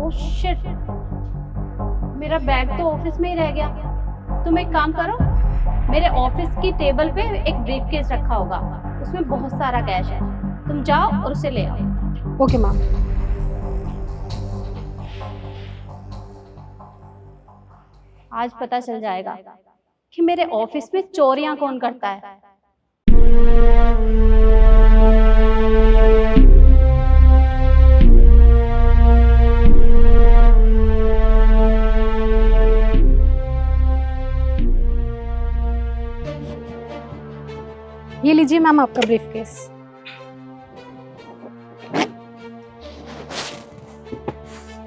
Oh shit, मेरा bag तो office में ही रह गया। तुम एक काम करो, मेरे ऑफिस की टेबल पे एक ब्रीफकेस रखा होगा, उसमें बहुत सारा कैश है। तुम जाओ और उसे ले आओ। Okay ma'am. आज पता चल जाएगा कि मेरे ऑफिस में चोरियां कौन करता है। ये लीजिए मैम आपका briefcase.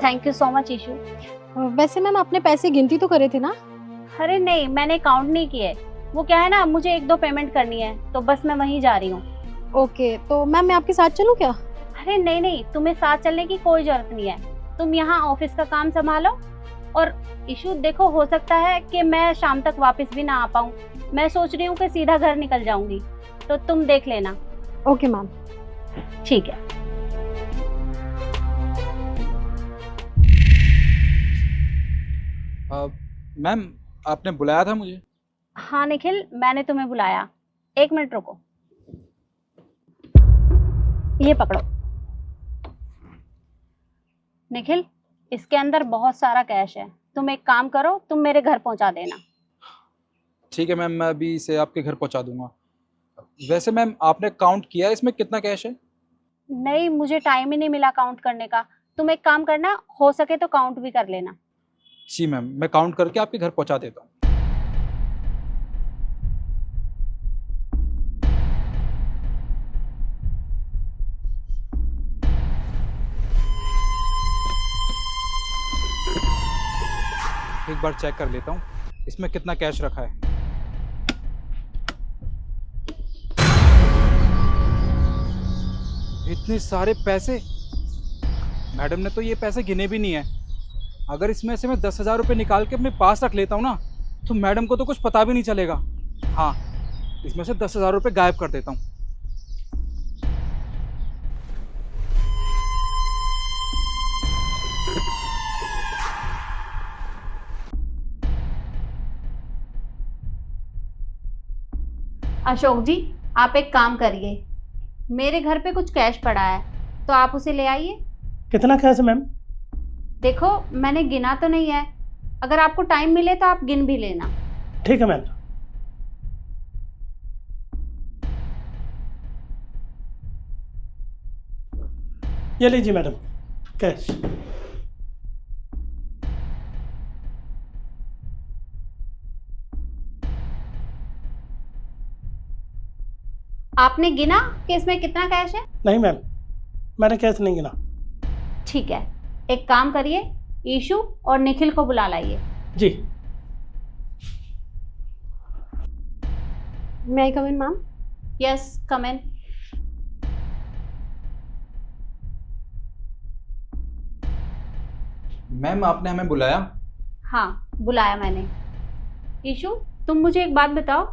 Thank you so much Ishu. वैसे मैम आपने पैसे गिनती तो करे थे ना? अरे नहीं, मैंने काउंट नहीं किए। वो क्या है ना, मुझे 1-2 पेमेंट करनी है, तो बस मैं वहीं जा रही हूँ। ओके, तो मैम मैं आपके साथ चलूँ क्या? अरे नहीं नहीं, तुम्हें साथ चलने की कोई जरूरत नहीं है। तुम यहाँ ऑफिस का काम संभालो। और इशू देखो, हो सकता है कि मैं शाम तक वापस भी ना आ पाऊँ। मैं सोच रही हूँ कि सीधा घर निकल जाऊंगी, तो तुम देख लेना। Okay ma'am. ठीक है। मैम, आपने बुलाया था मुझे? हाँ निखिल, मैंने तुम्हें बुलाया। 1 मिनट रुको, ये पकड़ो। निखिल, इसके अंदर बहुत सारा कैश है। तुम एक काम करो, तुम मेरे घर पहुंचा देना। ठीक है मैम, मैं अभी इसे आपके घर पहुंचा दूंगा। वैसे मैम, आपने काउंट किया है इसमें कितना कैश है? नहीं, मुझे टाइम ही नहीं मिला काउंट करने का। तुम एक काम करना, हो सके तो काउंट भी कर लेना। जी मैम, मैं काउंट करके आपके घर पहुंचा देता हूँ। एक बार चेक कर लेता हूँ इसमें कितना कैश रखा है। इतने सारे पैसे! मैडम ने तो ये पैसे गिने भी नहीं है। अगर इसमें से मैं 10,000 रुपये निकाल के अपने पास रख लेता हूँ ना, तो मैडम को तो कुछ पता भी नहीं चलेगा। हाँ, इसमें से 10,000 रुपये गायब कर देता हूँ। अशोक जी, आप एक काम करिए, मेरे घर पे कुछ कैश पड़ा है, तो आप उसे ले आइए। कितना कैश है मैम? देखो, मैंने गिना तो नहीं है। अगर आपको टाइम मिले तो आप गिन भी लेना। ठीक है मैम। ये लीजिए मैडम कैश। आपने गिना कि इसमें कितना कैश है? नहीं मैम, मैंने कैश नहीं गिना। ठीक है, एक काम करिए, ईशू और निखिल को बुला लाइए। जी। May I come in ma'am? Yes, come in. Ma'am, आपने हमें बुलाया? हाँ, बुलाया मैंने। ईशू, तुम मुझे एक बात बताओ,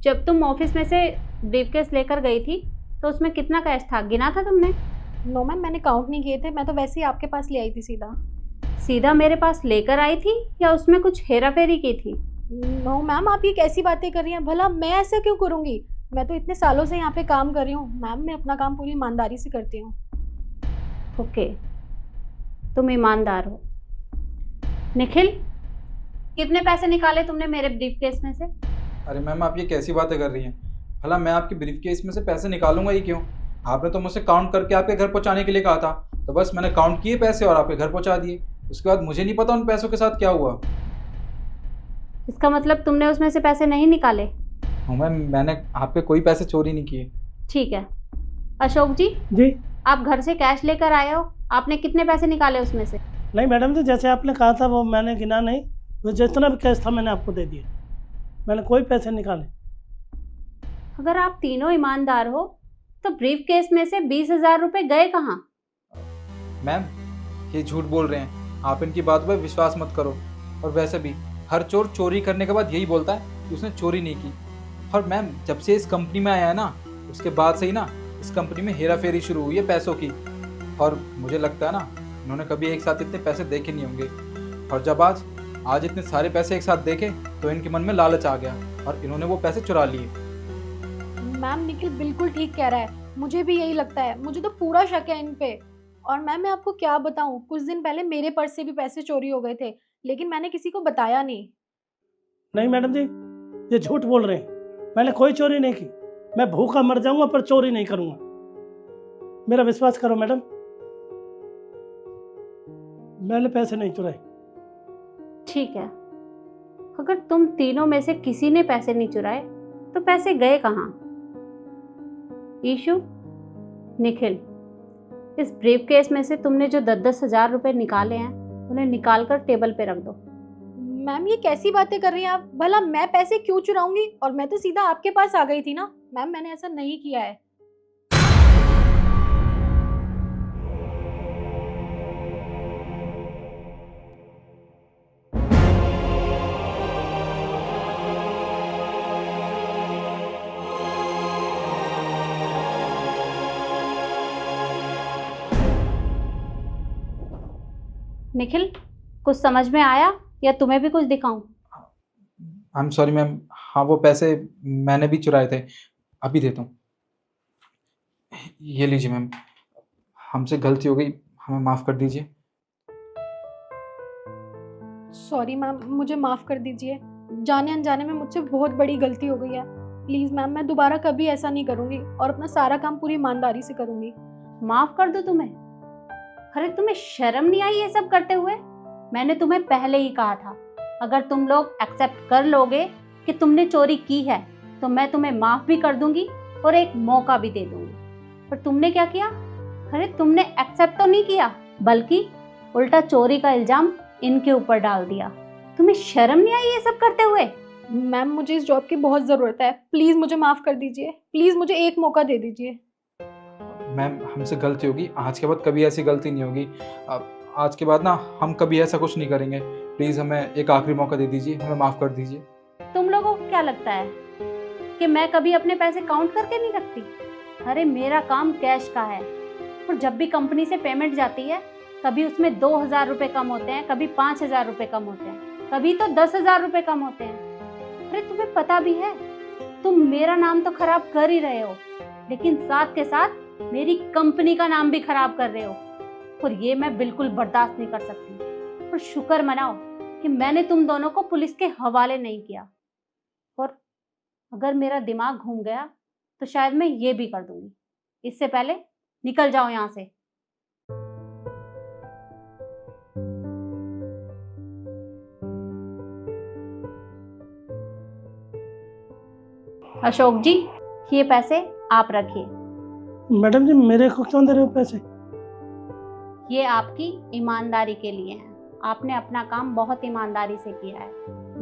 जब तुम ऑफिस में से ब्रीफकेस लेकर गई थी, तो उसमें कितना कैश था? गिना था तुमने? नो मैम, मैंने काउंट नहीं किए थे। मैं तो वैसे ही आपके पास ले आई थी सीधा। सीधा मेरे पास लेकर आई थी या उसमें कुछ हेरा फेरी की थी? नो मैम, आप ये कैसी बातें कर रही हैं? भला मैं ऐसा क्यों करूँगी? मैं तो इतने सालों से यहाँ पे काम कर रही हूँ मैम। मैं अपना काम पूरी ईमानदारी से करती हूँ। ओके, तुम ईमानदार हो। निखिल, कितने पैसे निकाले तुमने मेरे ब्रीफकेस में से? अरे मैम, आप ये कैसी बातें कर रही हैं? भला मैं आपकी ब्रीफकेस में से पैसे निकालूंगा ही क्यों? आपने तो मुझसे काउंट करके आपके घर पहुंचाने के लिए कहा था, तो बस मैंने काउंट किए पैसे और आपके घर पहुंचा दिए। उसके बाद मुझे नहीं पता उन पैसों के साथ क्या हुआ। इसका मतलब तुमने उसमें से पैसे नहीं निकाले? हाँ मैम, मैंने आपके कोई पैसे चोरी नहीं किए। ठीक है। अशोक जी, जी। आप घर से कैश लेकर आए हो, आपने कितने पैसे निकाले उसमें से? नहीं मैडम जी, जैसे आपने कहा था वो मैंने गिना नहीं। वो जितना भी कैश था मैंने आपको दे दिया। मैंने कोई पैसे निकाले। अगर आप तीनों ईमानदार हो, तो ब्रीफकेस में से 20,000 रुपए गए कहाँ? मैम, ये झूठ बोल रहे हैं। आप इनकी बात पर विश्वास मत करो। और वैसे भी हर चोर चोरी करने के बाद यही बोलता है कि उसने चोरी नहीं की। और मैम, जब से इस कंपनी में आया है ना, उसके बाद से ही ना इस कंपनी में हेरा फेरी शुरू हुई है पैसों की। और मुझे लगता है ना, इन्होंने कभी एक साथ इतने पैसे देखे नहीं होंगे, और जब आज आज इतने सारे पैसे एक साथ देखे तो इनके मन में लालच आ गया और इन्होंने वो पैसे चुरा लिए। मैम निखिल बिल्कुल ठीक कह रहा है, मुझे भी यही लगता है, मुझे तो पूरा शक है इन पे। और मैम मैं आपको क्या बताऊं, कुछ दिन पहले मेरे पर्स से भी पैसे चोरी हो गए थे, लेकिन मैंने किसी को बताया नहीं। नहीं मैडम जी, ये झूठ बोल रहे हैं। मैंने कोई चोरी नहीं की। मैं भूखा मर जाऊंगा पर चोरी नहीं करूंगा। मेरा विश्वास करो मैडम, मैंने पैसे नहीं चुराए। ठीक है, अगर तुम तीनों में से किसी ने पैसे नहीं चुराए तो पैसे गए कहाँ? ईशु, निखिल, इस ब्रीफ केस में से तुमने जो 10-10 हजार रुपए निकाले हैं उन्हें निकाल कर टेबल पे रख दो। मैम ये कैसी बातें कर रही हैं आप? भला मैं पैसे क्यों चुराऊंगी? और मैं तो सीधा आपके पास आ गई थी ना। मैम मैंने ऐसा नहीं किया है। निखिल, कुछ समझ में आया या तुम्हें भी कुछ दिखाऊं? आई एम सॉरी मैम, हाँ वो पैसे मैंने भी चुराए थे, अभी देता हूँ। ये लीजिए मैम, हमसे गलती हो गई, हमें माफ़ कर दीजिए। सॉरी मैम, मुझे माफ़ कर दीजिए। जाने अनजाने में मुझसे बहुत बड़ी गलती हो गई है। प्लीज़ मैम, मैं दोबारा कभी ऐसा नहीं करूँगी और अपना सारा काम पूरी ईमानदारी से करूँगी। माफ कर दो तुम्हें? अरे तुम्हें शर्म नहीं आई ये सब करते हुए? मैंने तुम्हें पहले ही कहा था, अगर तुम लोग एक्सेप्ट कर लोगे कि तुमने चोरी की है तो मैं तुम्हें माफ भी कर दूंगी और एक मौका भी दे दूंगी। पर तुमने क्या किया? अरे तुमने एक्सेप्ट तो नहीं किया, बल्कि उल्टा चोरी का इल्जाम इनके ऊपर डाल दिया। तुम्हें शर्म नहीं आई ये सब करते हुए? मैम मुझे इस जॉब की बहुत ज़रूरत है, प्लीज़ मुझे माफ़ कर दीजिए। प्लीज़ मुझे एक मौका दे दीजिए। मैम हमसे गलती होगी, आज के बाद कभी ऐसी गलती नहीं होगी। आज के बाद ना हम कभी ऐसा कुछ नहीं करेंगे। प्लीज़ हमें एक आखिरी मौका दे दीजिए, हमें माफ़ कर दीजिए। तुम लोगों को क्या लगता है कि मैं कभी अपने पैसे काउंट करके नहीं रखती? अरे मेरा काम कैश का है, और जब भी कंपनी से पेमेंट जाती है कभी उसमें 2,000 रुपये कम होते हैं, कभी 5,000 रुपये कम होते हैं, कभी तो 10,000 रुपये कम होते हैं। अरे तुम्हें पता भी है तुम मेरा नाम तो खराब कर ही रहे हो, लेकिन साथ के साथ मेरी कंपनी का नाम भी खराब कर रहे हो, और ये मैं बिल्कुल बर्दाश्त नहीं कर सकती। और शुक्र मनाओ कि मैंने तुम दोनों को पुलिस के हवाले नहीं किया, और अगर मेरा दिमाग घूम गया तो शायद मैं ये भी कर दूंगी। इससे पहले निकल जाओ यहाँ से। अशोक जी, ये पैसे आप रखिए। मैडम जी मेरे को क्यों दे रहे हो पैसे? ये आपकी ईमानदारी के लिए हैं। आपने अपना काम बहुत ईमानदारी से किया है,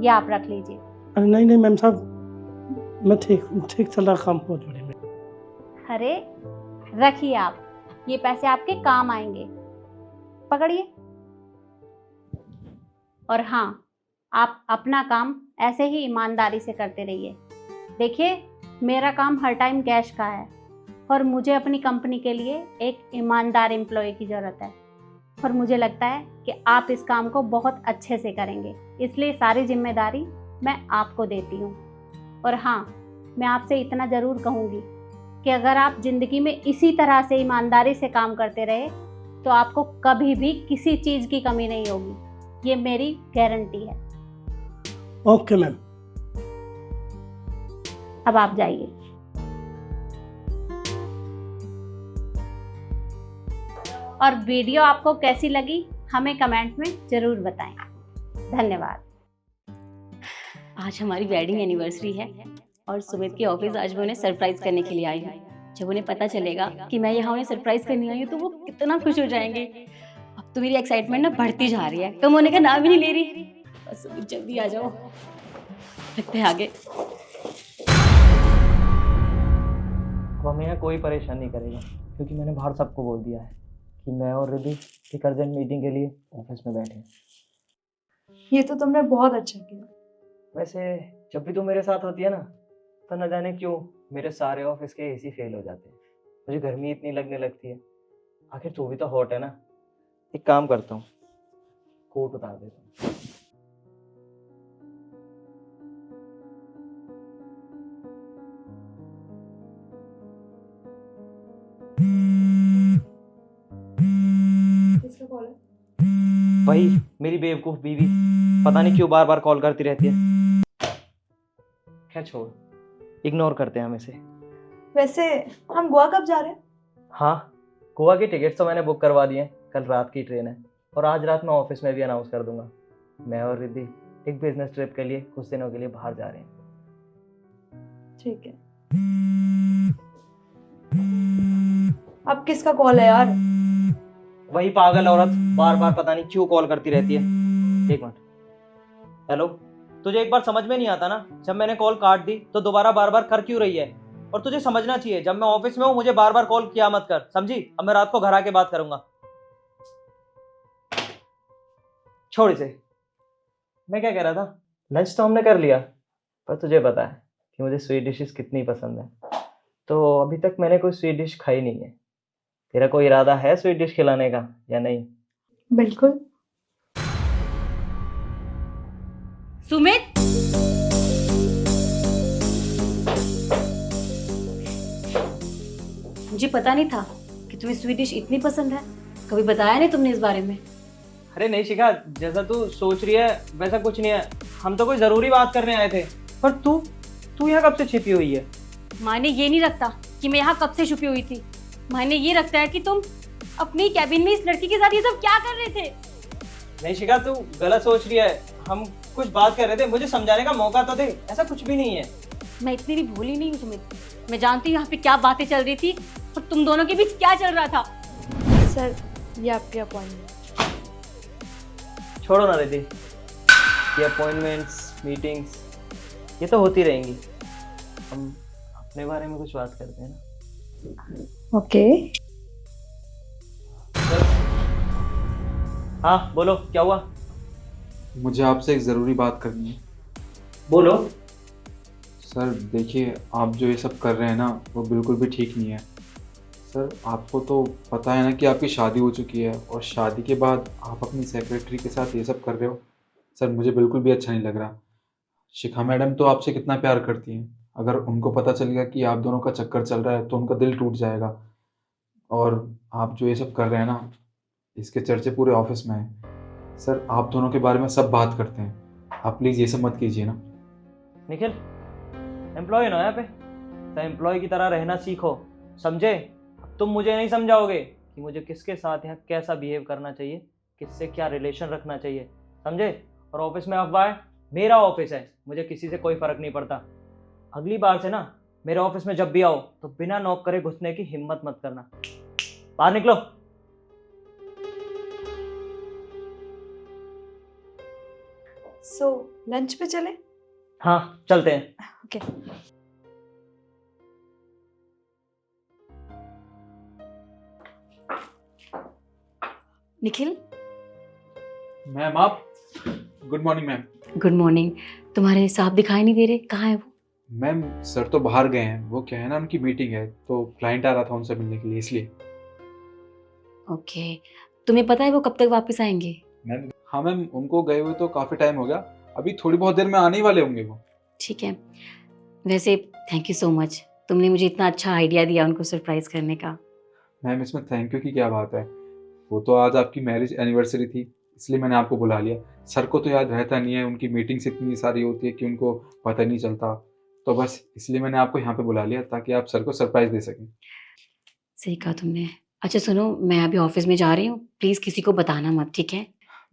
ये आप रख लीजिए। अरे नहीं नहीं मैम साहब, मैं ठीक चल रहा काम बहुत बड़े में। अरे रखिए आप, ये पैसे आपके काम आएंगे, पकड़िए। और हाँ, आप अपना काम ऐसे ही ईमानदारी से करते रहिए। देखिए मेरा काम हर टाइम कैश का है, और मुझे अपनी कंपनी के लिए एक ईमानदार एम्प्लॉय की ज़रूरत है, और मुझे लगता है कि आप इस काम को बहुत अच्छे से करेंगे, इसलिए सारी जिम्मेदारी मैं आपको देती हूँ। और हाँ, मैं आपसे इतना ज़रूर कहूँगी कि अगर आप ज़िंदगी में इसी तरह से ईमानदारी से काम करते रहे तो आपको कभी भी किसी चीज़ की कमी नहीं होगी, ये मेरी गारंटी है। Okay ma'am. अब आप जाइए। और वीडियो आपको कैसी लगी हमें कमेंट में ज़रूर बताएं। धन्यवाद। आज हमारी वेडिंग एनिवर्सरी है और सुमित के ऑफिस आज मैं उन्हें सरप्राइज करने के लिए आई हूँ। जब उन्हें पता चलेगा कि मैं यहाँ उन्हें सरप्राइज करने आई हूँ तो वो कितना खुश हो जाएंगे। अब तो मेरी एक्साइटमेंट ना बढ़ती जा रही है, कम होने का नाम ही नहीं ले रही। बस सुमित जल्दी आ जाओ, लगते हैं आगे। अब हमें यहाँ कोई परेशान नहीं करेगा, क्योंकि मैंने बाहर सबको बोल दिया है कि मैं और रिद्धि एक अर्जेंट मीटिंग के लिए ऑफिस में बैठे हैं। ये तो तुमने बहुत अच्छा किया। वैसे जब भी तुम मेरे साथ होती है ना, तो न जाने क्यों मेरे सारे ऑफिस के एसी फेल हो जाते हैं। मुझे गर्मी इतनी लगने लगती है। आखिर तू भी तो हॉट है ना, एक काम करता हूँ, कोट उतार देता हूँ। किसका कॉल है? वही मेरी बेवकूफ बीवी, पता नहीं क्यों बार बार कॉल करती रहती है। खैर छोड़, इग्नोर करते हैं हम इसे। वैसे हम गोवा कब जा रहे हैं? हाँ, गोवा की टिकट्स तो मैंने बुक करवा दिए हैं, कल रात की ट्रेन है। और आज रात मैं ऑफिस में भी अनाउंस कर दूंगा, मैं और रिद्धि एक बिजनेस ट्रिप के लिए कुछ दिनों के लिए बाहर जा रहे हैं। ठीक है। अब किसका कॉल है यार? वही पागल औरत बार बार पता नहीं क्यों कॉल करती रहती है। एक मिनट। हेलो, तुझे एक बार समझ में नहीं आता ना, जब मैंने कॉल काट दी तो दोबारा बार बार कर क्यों रही है? और तुझे समझना चाहिए, जब मैं ऑफिस में हूँ मुझे बार बार कॉल किया मत कर, समझी? अब मैं रात को घर आके बात करूंगा। छोड़ इसे। मैं क्या कह रहा था, लंच तो हमने कर लिया, पर तुझे पता है कि मुझे स्वीट डिशेस कितनी पसंद है, तो अभी तक मैंने कोई स्वीट डिश खाई नहीं है। तेरा कोई इरादा है स्वीट डिश खिलाने का या नहीं? बिल्कुल। सुमित, मुझे पता नहीं था कि तुम्हें स्वीट डिश इतनी पसंद है। कभी बताया नहीं तुमने इस बारे में। अरे नहीं शिखा, जैसा तू सोच रही है वैसा कुछ नहीं है, हम तो कोई जरूरी बात करने आए थे। पर तू यहाँ कब से छिपी हुई है? मायने ये नहीं रखता कि मैं यहाँ कब से छुपी हुई थी, मायने ये रखता है कि तुम अपनी कैबिन में इस लड़की के साथ ये सब क्या कर रहे थे। नहीं शिखा, तू गलत सोच रही है, हम कुछ बात कर रहे थे, मुझे समझाने का मौका तो दे। ऐसा कुछ भी नहीं है। मैं इतनी भी भोली नहीं हूँ सुमित, मैं जानती हूँ यहाँ पे क्या बातें चल रही थी और तुम दोनों के बीच क्या चल रहा था। सर, ये आपके अपॉइंटमेंट। छोड़ो ना रिद्धि, ये अपॉइंटमेंट्स मीटिंग्स ये तो होती रहेंगी, हम अपने बारे में कुछ बात करते हैं ना। ओके। हाँ बोलो, क्या हुआ? मुझे आपसे एक ज़रूरी बात करनी है। बोलो। सर देखिए, आप जो ये सब कर रहे हैं ना वो बिल्कुल भी ठीक नहीं है। सर आपको तो पता है ना कि आपकी शादी हो चुकी है, और शादी के बाद आप अपनी सेक्रेटरी के साथ ये सब कर रहे हो। सर मुझे बिल्कुल भी अच्छा नहीं लग रहा। शिखा मैडम तो आपसे कितना प्यार करती हैं, अगर उनको पता चल गया कि आप दोनों का चक्कर चल रहा है तो उनका दिल टूट जाएगा। और आप जो ये सब कर रहे हैं ना, इसके चर्चे पूरे ऑफिस में हैं। सर आप दोनों के बारे में सब बात करते हैं, आप प्लीज़ ये सब मत कीजिए ना। निखिल, एम्प्लॉय ना यहाँ पे, तो एम्प्लॉय की तरह रहना सीखो, समझे? अब तुम मुझे नहीं समझाओगे कि मुझे किसके साथ यहाँ कैसा बिहेव करना चाहिए, किससे क्या रिलेशन रखना चाहिए, समझे? और ऑफिस में अफवाह है, मेरा ऑफिस है, मुझे किसी से कोई फर्क नहीं पड़ता। अगली बार से ना मेरे ऑफिस में जब भी आओ तो बिना नॉक करे घुसने की हिम्मत मत करना। बाहर निकलो। सो लंच पे चले? हाँ चलते हैं। ओके। निखिल, मैम आप, good morning ma'am. Good morning. तुम्हारे साहब दिखाई नहीं दे रहे, कहाँ है वो? मैम सर तो बाहर गए हैं, वो क्या है ना उनकी मीटिंग है, तो क्लाइंट आ रहा था उनसे मिलने के लिए, इसलिए। ओके, तुम्हें पता है वो कब तक वापस आएंगे? मैम हाँ मैम, उनको गए हुए तो काफ़ी टाइम हो गया, अभी थोड़ी बहुत देर में आने ही वाले होंगे वो। ठीक है, वैसे थैंक यू सो मच, तुमने मुझे इतना अच्छा आइडिया दिया उनको सरप्राइज करने का। मैम इसमें थैंक यू की क्या बात है, वो तो आज आपकी मैरिज एनिवर्सरी थी इसलिए मैंने आपको बुला लिया। सर को तो याद रहता नहीं है, उनकी मीटिंग्स इतनी सारी होती है कि उनको पता नहीं चलता, तो बस इसलिए मैंने आपको यहाँ पे बुला लिया ताकि आप सर को सरप्राइज दे सकें। सही कहा तुमने। अच्छा सुनो, मैं अभी ऑफिस में जा रही हूँ, प्लीज़ किसी को बताना मत, ठीक है?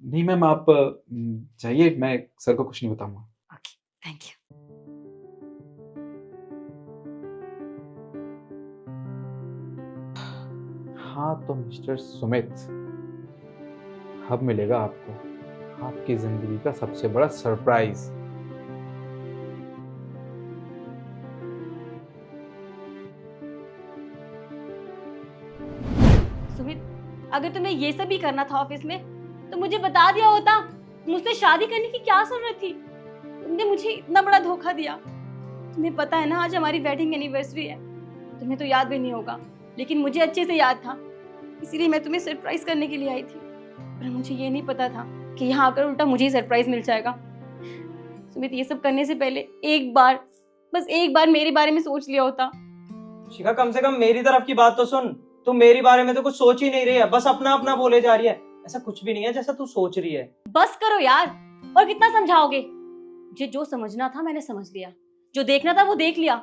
नहीं मैम आप चाहिए, मैं सर को कुछ नहीं बताऊंगा। Okay, thank you. हाँ तो मिस्टर सुमित, अब मिलेगा आपको आपकी जिंदगी का सबसे बड़ा सरप्राइज। सुमित, अगर तुम्हें ये सब भी करना था ऑफिस में तो मुझे बता दिया होता, मुझसे शादी करने की क्या जरूरत थी? तुमने मुझे इतना बड़ा धोखा दिया। तुम्हें पता है ना आज हमारी वेडिंग एनिवर्सरी है, तुम्हें तो याद भी नहीं होगा लेकिन मुझे अच्छे से याद था, इसीलिए मैं तुम्हें सरप्राइज करने के लिए आई थी। पर मुझे ये नहीं पता था कि यहाँ आकर उल्टा मुझे ही सरप्राइज मिल जाएगा। सुमित, ये सब करने से पहले एक बार, बस एक बार मेरे बारे में सोच लिया होता। शिखा, कम से कम मेरी तरफ की बात तो सुन। तू मेरे बारे में तो कुछ सोच ही नहीं रही है, बस अपना अपना बोले जा रही है। ऐसा कुछ भी नहीं है जैसा तू सोच रही है। बस करो यार, और कितना समझाओगे? मुझे जो समझना था मैंने समझ लिया, जो देखना था वो देख लिया।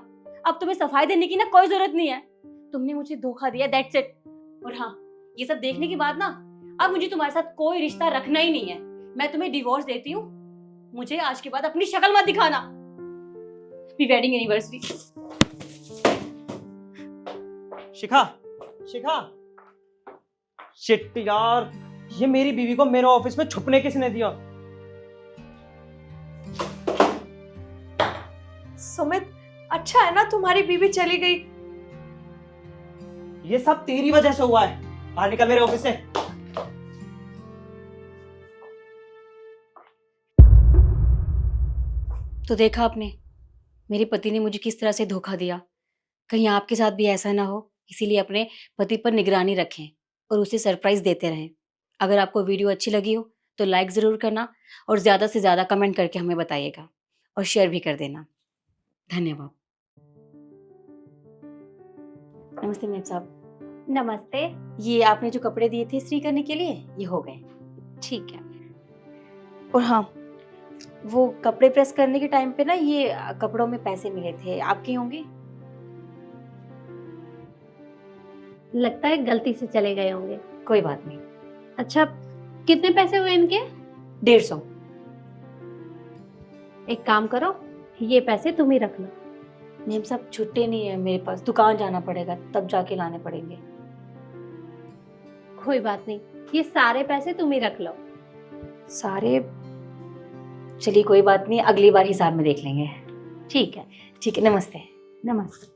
अब तुम्हें सफाई देने की ना कोई जरूरत नहीं है। तुमने मुझे धोखा दिया, दैट्स इट। और हाँ, ये सब देखने के बाद ना अब मुझे तुम्हारे साथ कोई रिश्ता रखना ही नहीं है। मैं तुम्हें डिवोर्स देती हूँ। मुझे आज के बाद अपनी शक्ल मत दिखाना। Happy wedding anniversary. Shikha, Shikha, shit यार, ये मेरी बीवी को मेरे ऑफिस में छुपने किसने दिया? सुमित, अच्छा है ना तुम्हारी बीवी चली गई। ये सब तेरी वजह से हुआ है। बाहर निकल मेरे ऑफिस से। तो देखा आपने, मेरे पति ने मुझे किस तरह से धोखा दिया। कहीं आपके साथ भी ऐसा ना हो, इसीलिए अपने पति पर निगरानी रखें और उसे सरप्राइज देते रहें। अगर आपको वीडियो अच्छी लगी हो तो लाइक ज़रूर करना और ज़्यादा से ज़्यादा कमेंट करके हमें बताइएगा और शेयर भी कर देना। धन्यवाद। नमस्ते मैम साहब। नमस्ते। ये आपने जो कपड़े दिए थे इस्त्री करने के लिए, ये हो गए। ठीक है। और हाँ, वो कपड़े प्रेस करने के टाइम पे ना ये कपड़ों में पैसे मिले थे, आपके होंगे? लगता है गलती से चले गए होंगे। कोई बात नहीं। अच्छा, कितने पैसे हुए इनके? 150। एक काम करो, ये पैसे तुम ही रख लो। मैम साहब, छुट्टे नहीं है मेरे पास, दुकान जाना पड़ेगा, तब जाके लाने पड़ेंगे। कोई बात नहीं, ये सारे पैसे तुम ही रख लो। सारे? चलिए कोई बात नहीं, अगली बार हिसाब में देख लेंगे। ठीक है। ठीक है, नमस्ते। नमस्ते।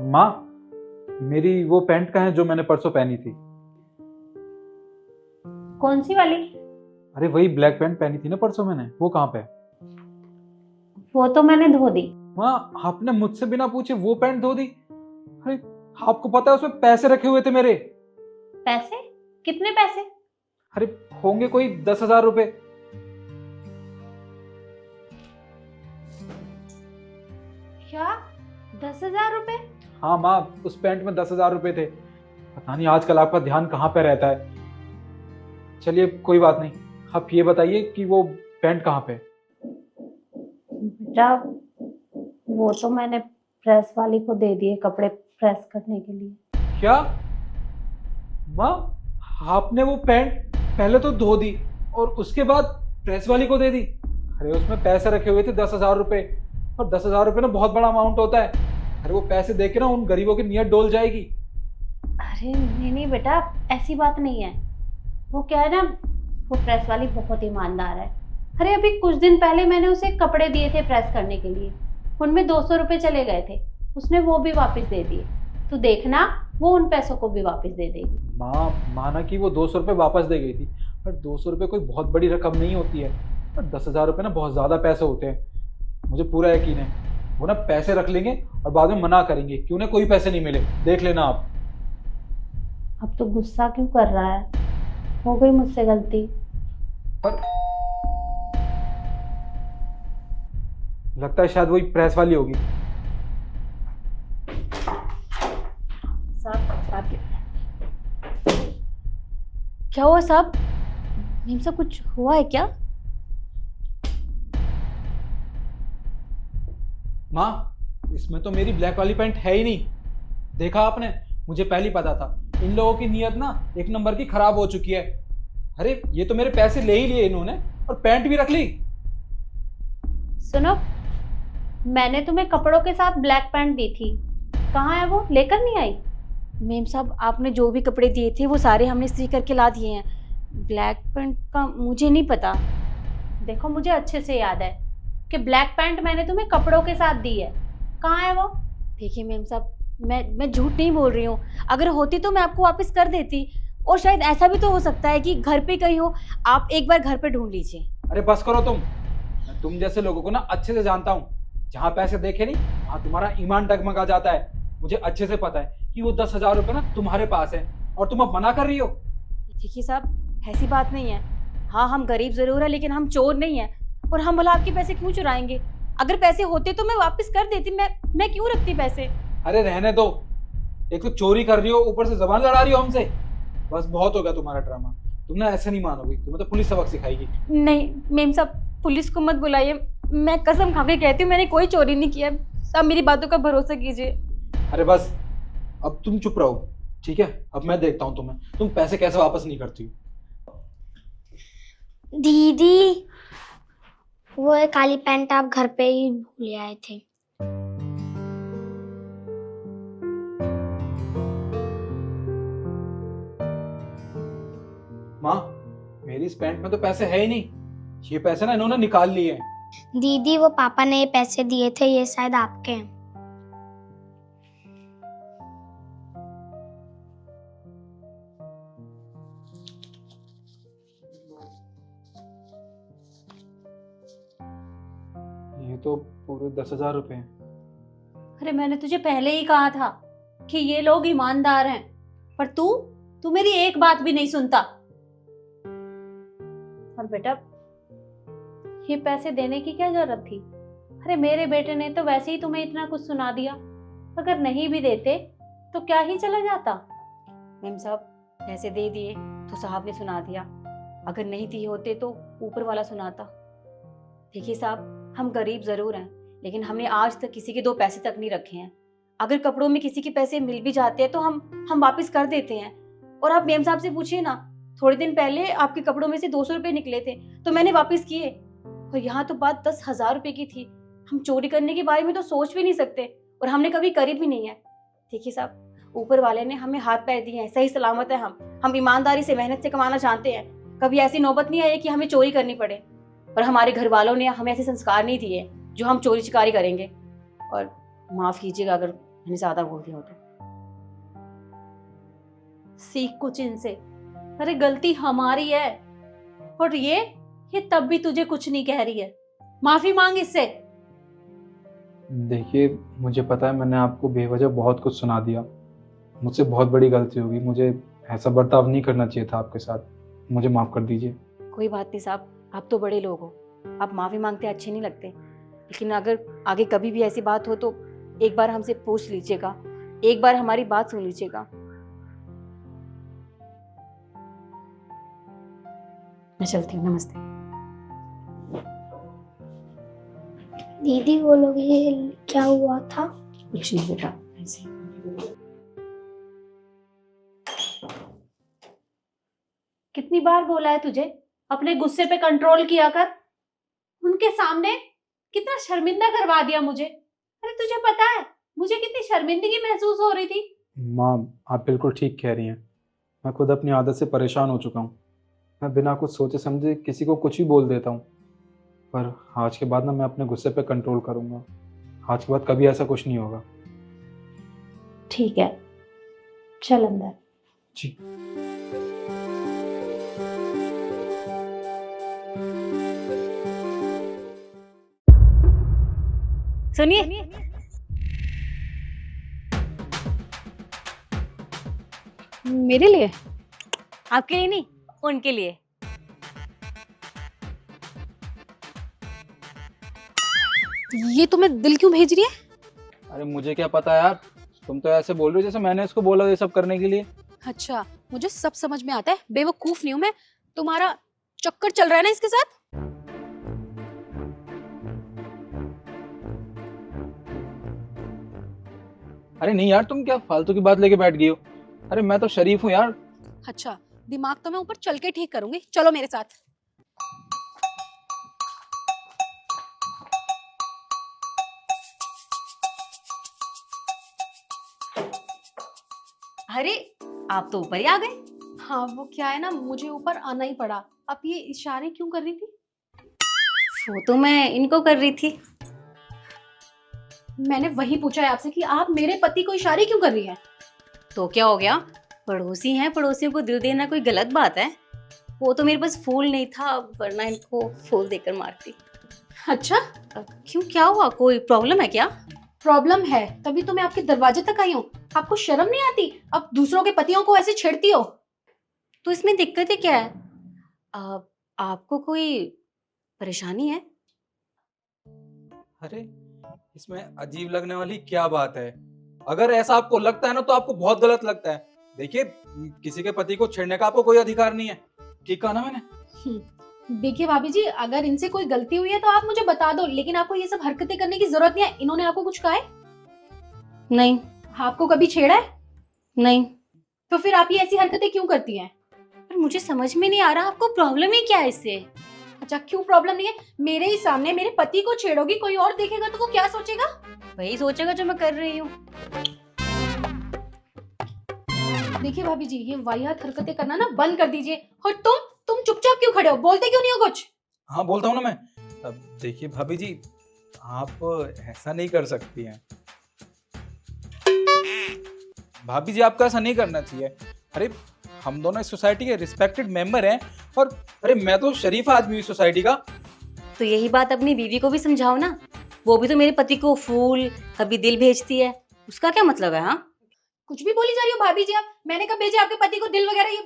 माँ, मेरी वो पैंट कहाँ है जो मैंने परसों पहनी थी? कौन सी वाली? अरे वही ब्लैक पैंट पहनी थी ना परसों मैंने, वो कहाँ पे है? वो तो मैंने धो दी। माँ, आपने मुझसे बिना पूछे वो पैंट धो दी? अरे आपको पता है उसमें पैसे रखे हुए थे मेरे। पैसे? कितने पैसे? अरे होंगे कोई 10,000 रुपए। क्या 10,000 रुपए? हाँ माँ, उस पैंट में 10,000 रुपए थे। पता नहीं आजकल आपका ध्यान कहाँ पे रहता है। चलिए कोई बात नहीं, आप ये बताइए कि वो पैंट कहाँ पे है? बेटा, वो तो मैंने प्रेस वाली को दे दिए कपड़े प्रेस करने के लिए। क्या माँ, आपने वो पैंट पहले तो धो दी और उसके बाद प्रेस वाली को दे दी? अरे उसमें पैसे रखे हुए थे 10,000 रुपए, और 10,000 रुपए ना बहुत बड़ा अमाउंट होता है। अरे वो पैसे दे के ना उन गरीबों की नीयत डोल जाएगी। अरे नहीं नहीं बेटा, ऐसी बात नहीं है। वो क्या है ना, वो प्रेस वाली बहुत ईमानदार है। अरे अभी कुछ दिन पहले मैंने उसे कपड़े दिए थे प्रेस करने के लिए, उनमें 200 रुपये चले गए थे, उसने वो भी वापस दे दिए। तो देखना, वो उन पैसों को भी वापस दे देगी। माँ, माना कि वो 200 रुपये वापस दे गई थी, पर 200 रुपये कोई बहुत बड़ी रकम नहीं होती है। पर 10,000 रुपये ना बहुत ज़्यादा पैसे होते हैं, मुझे पूरा यकीन है। वो ना पैसे रख लेंगे और बाद में मना करेंगे कि उन्हें कोई पैसे नहीं मिले, देख लेना आप। अब तो गुस्सा क्यों कर रहा है? हो गई मुझसे गलती। पर लगता है शायद वही प्रेस वाली होगी। साहब, क्या हुआ साहब? मैम साहब, कुछ हुआ है क्या? माँ, इसमें तो मेरी ब्लैक वाली पैंट है ही नहीं। देखा आपने, मुझे पहले ही पता था इन लोगों की नीयत ना एक नंबर की खराब हो चुकी है। अरे ये तो मेरे पैसे ले ही लिए इन्होंने और पैंट भी रख ली। सुनो, मैंने तुम्हें कपड़ों के साथ ब्लैक पैंट दी थी, कहाँ है वो? लेकर नहीं आई? मैम साहब, आपने जो भी कपड़े दिए थे वो सारे हमने इस्त्री करके ला दिए हैं। ब्लैक पैंट का मुझे नहीं पता। देखो, मुझे अच्छे से याद है कि ब्लैक पैंट मैंने तुम्हें कपड़ों के साथ दी है। कहाँ है वो? देखिए मैम साहब, मैं झूठ नहीं बोल रही हूँ। अगर होती तो मैं आपको वापस कर देती, और शायद ऐसा भी तो हो सकता है कि घर पे कहीं हो, आप एक बार घर पे ढूंढ लीजिए। अरे बस करो तुम। मैं तुम जैसे लोगों को ना अच्छे से जानता हूँ। जहाँ पैसे देखे नहीं वहाँ तुम्हारा ईमान डगमगा जाता है। मुझे अच्छे से पता है कि वो 10,000 रुपये ना तुम्हारे पास है और तुम अब मना कर रही हो। देखिए साहब, ऐसी बात नहीं है। हाँ, हम गरीब जरूर है लेकिन हम चोर नहीं है। और हम भला आपके पैसे क्यों चुराएंगे? अगर पैसे होते तो मैं वापस कर देती। मैं क्यों रखती पैसे? अरे रहने दो। एक तो चोरी कर रही हो, ऊपर से जबान लड़ा रही हो हमसे। बस बहुत हो गया तुम्हारा ड्रामा। तुम ना ऐसे नहीं मानोगी, तुम्हें तो पुलिस सबक सिखाएगी। नहीं मेम साहब, पुलिस को मत बुलाइए। मैं कसम खा के कहती हूँ मैंने कोई चोरी नहीं किया। आप मेरी बातों का भरोसा कीजिए। अरे बस अब तुम चुप रहो, ठीक है? अब मैं देखता हूँ तुम्हें, तुम पैसे कैसे वापस नहीं करती हो। दीदी, वो एक काली पैंट आप घर पे ही भूल आए थे। माँ, मेरी इस पैंट में तो पैसे है ही नहीं। ये पैसे ना इन्होंने निकाल लिए हैं। दीदी, वो पापा ने ये पैसे दिए थे, ये शायद आपके हैं। ये तो पूरे 10,000 रुपए हैं। अरे मैंने तुझे पहले ही कहा था कि ये लोग ईमानदार हैं, पर तू मेरी एक बात भी नहीं सुनता। और बेटा, ये पैसे देने की क्या जरूरत थी? अरे मेरे बेटे ने तो वैसे ही तुम्हें इतना कुछ सुना दिया। अगर नहीं भी देते तो क्या ही चला जाता। मेम साहब, पैसे दे दिए तो साहब ने सुना दिया। अगर नहीं दिए होते तो ऊपर वाला सुनाता। देखिए साहब, हम गरीब जरूर हैं लेकिन हमने आज तक किसी के 2 पैसे तक नहीं रखे हैं। अगर कपड़ों में किसी के पैसे मिल भी जाते हैं तो हम वापस कर देते हैं। और आप मेम साहब से पूछिए ना, थोड़े दिन पहले आपके कपड़ों में से 200 रुपये निकले थे तो मैंने वापस किए। और यहाँ तो बात 10,000 रुपये की थी। हम चोरी करने के बारे में तो सोच भी नहीं सकते और हमने कभी करी भी नहीं है। देखिए साहब, ऊपर वाले ने हमें हाथ पैर दिए हैं, सही सलामत है। हम ईमानदारी से मेहनत से कमाना जानते हैं। कभी ऐसी नौबत नहीं आई कि हमें चोरी करनी पड़े। और हमारे घर वालों ने हमें ऐसे संस्कार नहीं दिए जो हम चोरी चिकारी करेंगे। और माफ कीजिएगा अगर मैंने ज्यादा बोल दिया हो तो। सीख कुछ इनसे। अरे गलती हमारी है और ये तब भी तुझे कुछ नहीं कह रही है। माफी मांग इससे। देखिए, मुझे पता है मैंने आपको बेवजह बहुत कुछ सुना दिया। मुझसे बहुत बड़ी गलती होगी। मुझे ऐसा बर्ताव नहीं करना चाहिए था आपके साथ। मुझे माफ़ कर दीजिए। कोई बात नहीं साहब, आप तो बड़े लोग हो, आप माफी मांगते अच्छे नहीं लगते। लेकिन अगर आगे कभी भी ऐसी बात हो तो एक बार हमसे पूछ लीजिएगा, एक बार हमारी बात सुन लीजिएगा। मैं चलती हूँ, नमस्ते। दीदी, वो लोग ये क्या हुआ था? कुछ नहीं बेटा, ऐसे। कितनी बार बोला है तुझे अपने गुस्से पे कंट्रोल किया कर। उनके सामने कितना शर्मिंदा करवा दिया मुझे। अरे तुझे पता है मुझे कितनी शर्मिंदगी महसूस हो रही थी। माँ, आप बिल्कुल ठीक कह रही हैं। मैं खुद अपनी आदत से परेशान हो चुका हूँ। मैं बिना कुछ सोचे समझे किसी को कुछ भी बोल देता हूँ। पर आज के बाद ना मैं अपने गुस्से पे कंट्रोल करूँगा। आज के बाद कभी ऐसा कुछ नहीं होगा। ठीक है, चल अंदर। जी। सुनिए, मेरे लिए? आपके लिए नहीं, उनके लिए। ये तुम्हें दिल क्यों भेज रही है? अरे मुझे क्या पता यार, तुम तो ऐसे बोल रही हो जैसे मैंने इसको बोला ये सब करने के लिए। अच्छा, मुझे सब समझ में आता है। बेवकूफ नहीं हूं मैं। तुम्हारा चक्कर चल रहा है ना इसके साथ। अरे नहीं यार, तुम क्या फालतू की बात लेके बैठ गई हो। अरे मैं तो शरीफ हूँ यार। अच्छा, दिमाग तो मैं ऊपर चल के ठीक करूंगी। चलो मेरे साथ। अरे आप तो ऊपर ही आ गए। हाँ, वो क्या है ना, मुझे ऊपर आना ही पड़ा। अब ये इशारे क्यों कर रही थी? वो तो मैं इनको कर रही थी। मैंने वही पूछा है आपसे कि आप मेरे पति को इशारे क्यों कर रही हैं? तो क्या हो गया? पड़ोसी हैं, पड़ोसियों को दिल देना कोई गलत बात है? वो तो मेरे पास फूल नहीं था, वरना इनको फूल देकर मारती। अच्छा, क्यों, क्या हुआ? कोई प्रॉब्लम है क्या? प्रॉब्लम है तभी तो मैं आपके दरवाजे तक आई हूँ। आपको शर्म नहीं आती? अब दूसरों के पतियों को ऐसे छेड़ती हो। तो इसमें दिक्कत क्या है? आपको कोई परेशानी है? अरे इसमें अजीब लगने वाली क्या बात है? अगर ऐसा आपको लगता है ना तो आपको बहुत गलत लगता है। देखिए, किसी के पति को छेड़ने का आपको कोई अधिकार नहीं है। ठीक कहा ना मैंने? देखिए भाभी जी, अगर इनसे कोई गलती हुई है तो आप मुझे बता दो, लेकिन आपको ये सब हरकतें करने की जरूरत नहीं है। इन्होंने आपको कुछ कहा है? नहीं। आपको कभी छेड़ा है? नहीं। तो फिर आप ये ऐसी हरकतें क्यों करती हैं? पर मुझे समझ में नहीं आ रहा, आपको प्रॉब्लम ही क्या है इससे? अच्छा, क्यों प्रॉब्लम नहीं है? मेरे ही सामने मेरे पति को छेड़ोगी, कोई और देखेगा तो वो क्या सोचेगा? वही सोचेगा जो मैं कर रही हूँ। देखिए भाभी जी, ये वाहियात हरकतें करना ना बंद कर दीजिए। और तुम चुपचाप क्यों खड़े हो? बोलते क्यों नहीं हो कुछ? हाँ बोलता हूँ ना मैं। अब देखिए भाभी जी, आप ऐसा नहीं कर सकती हैं। भाभी जी, आपको ऐसा नहीं करना चाहिए। अरे हम दोनों इस सोसाइटी के रिस्पेक्टेड मेंबर हैं, और अरे मैं तो शरीफ आदमी हूँ इस सोसाइटी का। तो यही बात अपनी बीवी को भी समझाओ ना। वो भी तो मेरे पति को फूल, कभी दिल भेजती है। उसका क्या मतलब है? हाँ, कुछ भी बोली जा रही हो भाभी जी आप। मैंने कब भेजे आपके पति को दिल वगैरह? ये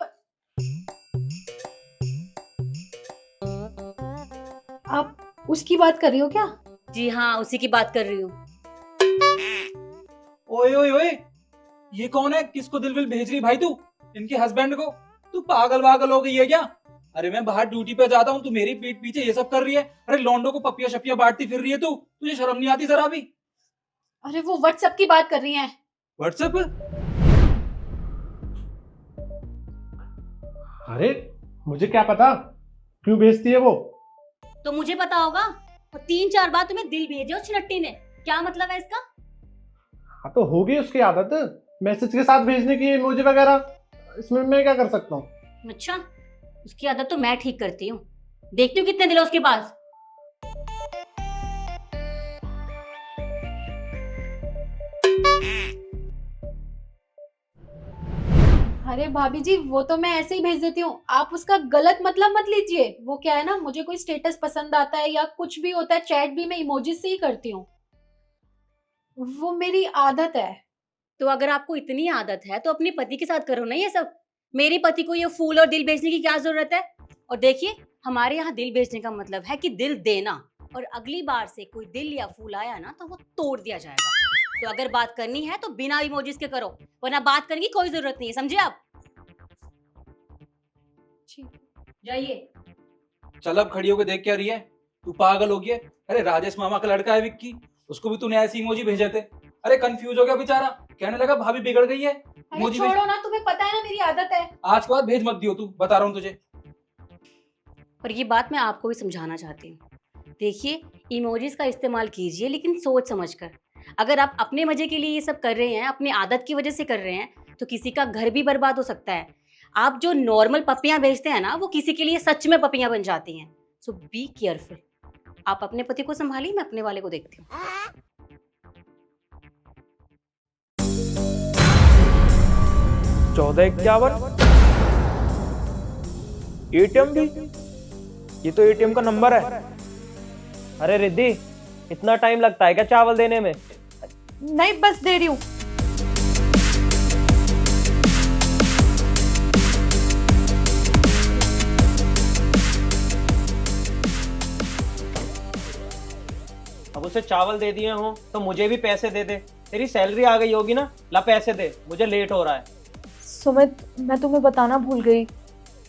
आप उसकी बात कर रही हो क्या? जी हाँ, उसी की बात कर रही हूँ। ओए ओए ओए, ये कौन है? किसको दिल विल भेज रही भाई तू? इनके हस्बैंड को? तू पागल वागल हो गई है क्या? अरे मैं बाहर ड्यूटी पे जाता हूँ, तू मेरी पीठ पीछे ये सब कर रही है। अरे लौंडो को पपिया शपिया बांटती फिर रही है तू। तुझे शर्म नहीं आती जरा भी? अरे वो व्हाट्सएप की बात कर रही हैं। व्हाट्सएप? अरे मुझे क्या पता क्यों भेजती है वो। तो मुझे पता होगा। और 3-4 बार तुम्हें दिल भेजे उस छिनट्टी ने, क्या मतलब है इसका? हाँ तो होगी उसकी आदत मैसेज के साथ भेजने की, इमोजी वगैरह। इसमें मैं क्या कर सकता हूँ? अच्छा, उसकी आदत तो मैं ठीक करती हूँ। देखती हूँ कितने दिल है उसके पास। अरे भाभी जी, वो तो मैं ऐसे ही भेज देती हूँ। आप उसका गलत मतलब मत लीजिए। वो क्या है ना, मुझे कोई स्टेटस पसंद आता है या कुछ भी होता है, चैट भी मैं इमोजी से ही करती हूँ। वो मेरी आदत है। तो अगर आपको इतनी आदत है तो अपने पति के साथ करो ना ये सब। मेरे पति को ये फूल और दिल भेजने की क्या जरूरत है? और देखिए, हमारे यहाँ दिल भेजने का मतलब है कि दिल देना, और अगली बार से कोई दिल या फूल आया ना तो वो तोड़ दिया जाएगा। तो अगर बात करनी है तो बिना इमोजीज के करो, वरना बात करने की कोई जरूरत नहीं है, समझे आप? जाइए। चल अब खड़ी होकर देख क्या रही है? तू पागल हो गई है? अरे राजेश मामा का लड़का है विक्की, उसको भी तूने ऐसी इमोजी भेजे थे। अरे कंफ्यूज हो गया बेचारा, कहने लगा भाभी बिगड़ गई है। अरे इमोजी छोड़ो ना, तुम्हें पता है ना मेरी आदत है। आज के बाद भेज मत दियो, तू बता रहा हूँ तुझे। और ये बात मैं आपको भी समझाना चाहती हूँ। देखिए, इमोजीज का इस्तेमाल कीजिए, लेकिन सोच समझ कर। अगर आप अपने मजे के लिए ये सब कर रहे हैं, अपनी आदत की वजह से कर रहे हैं, तो किसी का घर भी बर्बाद हो सकता है। आप जो नॉर्मल पपियां भेजते हैं ना, वो किसी के लिए सच में पपियां बन जाती हैं। सो बी केयरफुल। आप अपने पति को संभालिए, मैं अपने वाले को देखती हूँ। 1451 एटीएम भी? ये तो एटीएम का नंबर है। अरे रिद्धि, इतना टाइम लगता है क्या चावल देने में? नहीं, बस दे रही हूँ। अब उसे चावल दे दिए हो तो मुझे भी पैसे दे दे। तेरी सैलरी आ गई होगी ना, ला पैसे दे, मुझे लेट हो रहा है। सुमित, मैं तुम्हें बताना भूल गई,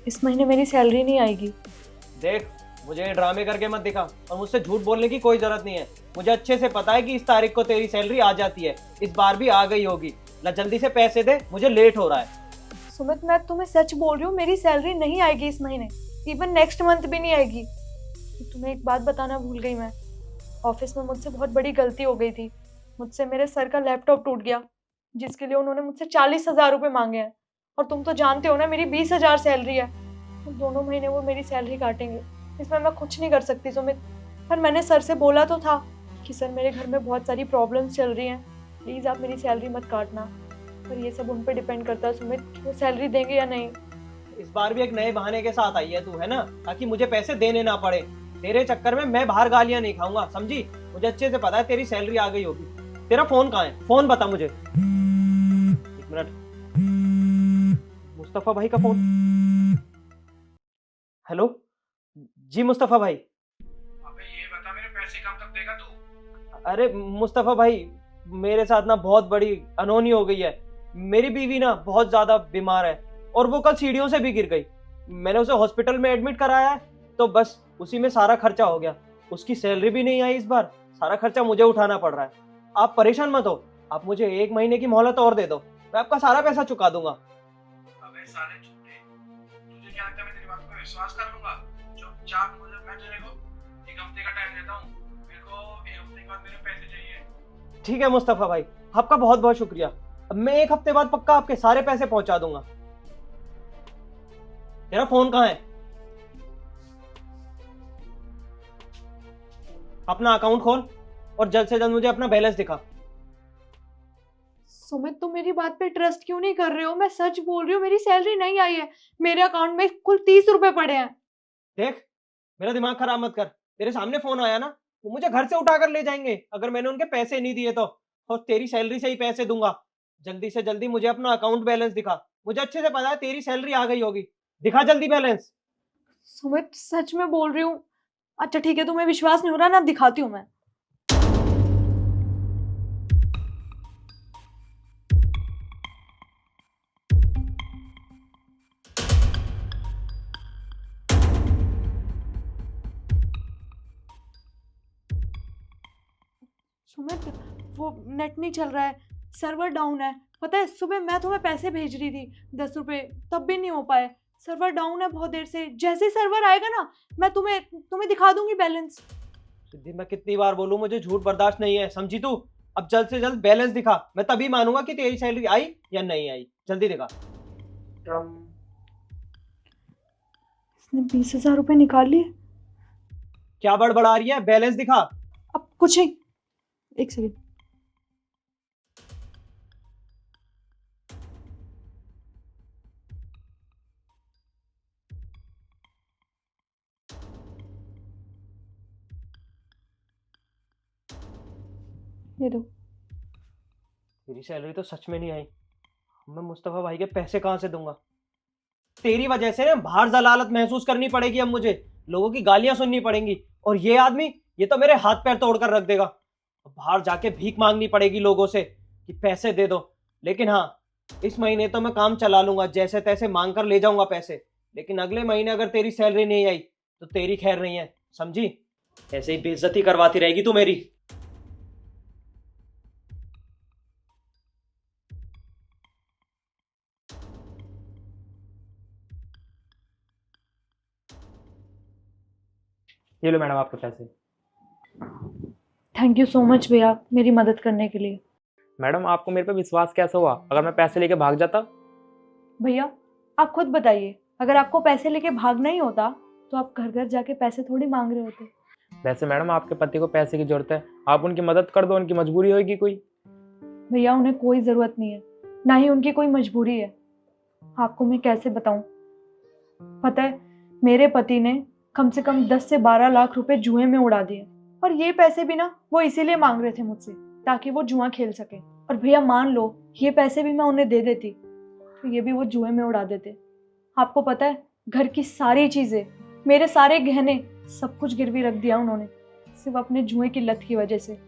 इस महीने मेरी सैलरी नहीं आएगी। देख, मुझे ये ड्रामे करके मत दिखा, और मुझसे झूठ बोलने की कोई जरूरत नहीं है। मुझे अच्छे से पता है कि इस तारीख को तेरी सैलरी आ जाती है, इस बार भी आ गई होगी। ला जल्दी से पैसे दे, मुझे लेट हो रहा है। सुमित, मैं तुम्हें सच बोल रही हूँ, मेरी सैलरी नहीं आएगी इस महीने, इवन नेक्स्ट मंथ भी नहीं आएगी। तुम्हें एक बात बताना भूल गई मैं, ऑफिस में मुझसे बहुत बड़ी गलती हो गई थी। मुझसे मेरे सर का लैपटॉप टूट गया, जिसके लिए उन्होंने मुझसे 40,000 रुपये मांगे हैं। और तुम तो जानते हो ना, मेरी 20,000 सैलरी है। तो दोनों महीने वो मेरी सैलरी काटेंगे, इसमें मैं कुछ नहीं कर सकती सुमित। पर मैंने सर से बोला तो था कि सर, मेरे घर में बहुत सारी प्रॉब्लम्स चल रही हैं, प्लीज़ आप मेरी सैलरी मत काटना। पर ये सब उन पे डिपेंड करता है सुमित कि वो सैलरी देंगे या नहीं। इस बार भी एक नए बहाने के साथ आई है तू, है ना, ताकि मुझे पैसे देने ना पड़े। तेरे चक्कर में मैं बाहर गालियां नहीं खाऊंगा, समझी? मुझे अच्छे से पता है तेरी सैलरी आ गई होगी। तेरा फोन कहाँ है? फोन बता मुझे। एक मिनट, मुस्तफा भाई का फोन। हेलो जी मुस्तफा भाई। अबे ये बता, मेरे पैसे कब तक देगा तू? अरे मुस्तफा भाई, मेरे साथ ना बहुत बड़ी अनहोनी हो गई है। मेरी बीवी ना बहुत ज्यादा बीमार है और वो कल सीढ़ियों से भी गिर गई। मैंने उसे हॉस्पिटल में एडमिट कराया है, तो बस उसी में सारा खर्चा हो गया। उसकी सैलरी भी नहीं आई इस बार, सारा खर्चा मुझे उठाना पड़ रहा है। आप परेशान मत हो, आप मुझे 1 महीने की मोहलत और दे दो, मैं आपका सारा पैसा चुका दूंगा। अबे साले झूठे, तुझे क्या लगता है मैं तेरी बात पे विश्वास कर लूंगा? चुपचाप मुझे, मैं तेरे को 1 हफ्ते का टाइम देता हूँ। मेरे को 1 हफ्ते के बाद मेरे पैसे चाहिए। ठीक है मुस्तफा भाई, आपका बहुत बहुत शुक्रिया। अब मैं 1 हफ्ते बाद पक्का आपके सारे पैसे पहुंचा दूंगा। तेरा फोन कहाँ है? अपना अकाउंट खोल और जल्द से जल्द मुझे अपना बैलेंस दिखा। सुमित तुम मेरी बात पे ट्रस्ट क्यों नहीं कर रहे हो? मैं सच बोल रही हूँ, मेरी सैलरी नहीं आई है। मेरे अकाउंट में कुल 30 रुपए पड़े हैं। देख, मेरा दिमाग खराब मत कर। तेरे सामने फोन आया ना, वो मुझे घर से उठा कर ले जाएंगे अगर मैंने उनके पैसे नहीं दिए तो। और तेरी सैलरी से ही पैसे दूंगा। जल्दी से जल्दी मुझे अपना अकाउंट बैलेंस दिखा। मुझे अच्छे से पता है तेरी सैलरी आ गई होगी। दिखा जल्दी बैलेंस। सुमित सच में बोल रही हूँ। अच्छा ठीक है, तुम्हें विश्वास नहीं हो रहा ना, अब दिखाती हूँ मैं। सुमित वो नेट नहीं चल रहा है, सर्वर डाउन है। पता है सुबह मैं तुम्हें पैसे भेज रही थी 10 रुपए, तब भी नहीं हो पाए। सर्वर डाउन है बहुत देर से। जैसे ही सर्वर आएगा ना, मैं तुम्हें दिखा दूंगी बैलेंस। सिद्धि, मैं कितनी बार बोलूं, मुझे झूठ बर्दाश्त नहीं है, समझी तू? अब जल्द से जल्द बैलेंस दिखा, मैं तभी मानूंगा कि तेरी सैलरी आई या नहीं आई। जल्दी दिखा। इसने 20,000 रुपए निकाल लिए। क्या बड़बड़ा रही है? बैलेंस दिखा। अब कुछ नहीं, एक सेकंड। ये दो। तेरी सैलरी तो सच में नहीं आई। मैं मुस्तफा भाई के पैसे कहां से दूंगा? तेरी वजह से ना बाहर जलालत महसूस करनी पड़ेगी अब मुझे। लोगों की गालियां सुननी पड़ेंगी। और ये आदमी, ये तो मेरे हाथ पैर तोड़कर रख देगा। बाहर जाके भीख मांगनी पड़ेगी लोगों से कि पैसे दे दो। लेकिन हाँ, इस महीने तो मैं काम चला लूंगा, जैसे तैसे मांग कर ले जाऊंगा पैसे। लेकिन अगले महीने अगर तेरी सैलरी नहीं आई तो तेरी खैर नहीं है, समझी? ऐसे ही बेइज्जती करवाती रहेगी तू मेरी। ये लो मैडम आपके पैसे। थैंक यू सो मच भैया, मेरी मदद करने के लिए। मैडम आपको मेरे पे विश्वास कैसे हुआ? अगर मैं पैसे लेके भाग जाता? भैया आप खुद बताइए, अगर आपको पैसे लेके भागना ही होता तो आप घर घर जाके पैसे थोड़ी मांग रहे होते। वैसे मैडम आपके पति को पैसे की जरूरत है, आप उनकी मदद कर दो, उनकी मजबूरी होगी कोई। भैया उन्हें कोई ज़रूरत नहीं है, ना ही उनकी कोई मजबूरी है। आपको मैं कैसे बताऊं? पता है मेरे पति ने कम से कम 10 से 12 लाख रुपए जुए में उड़ा दिए। और ये पैसे भी ना वो इसीलिए मांग रहे थे मुझसे, ताकि वो जुआ खेल सके। और भैया मान लो ये पैसे भी मैं उन्हें दे देती तो ये भी वो जुए में उड़ा देते। आपको पता है घर की सारी चीज़ें, मेरे सारे गहने, सब कुछ गिरवी रख दिया उन्होंने, सिर्फ अपने जुए की लत की वजह से।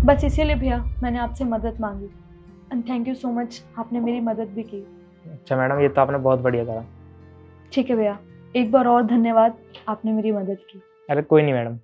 बस इसीलिए भैया मैंने आपसे मदद मांगी। And thank you so much, आपने मेरी मदद भी की। अच्छा मैडम, ये तो आपने बहुत बढ़िया करा। ठीक है भैया, एक बार और धन्यवाद, आपने मेरी मदद की। अरे कोई नहीं मैडम।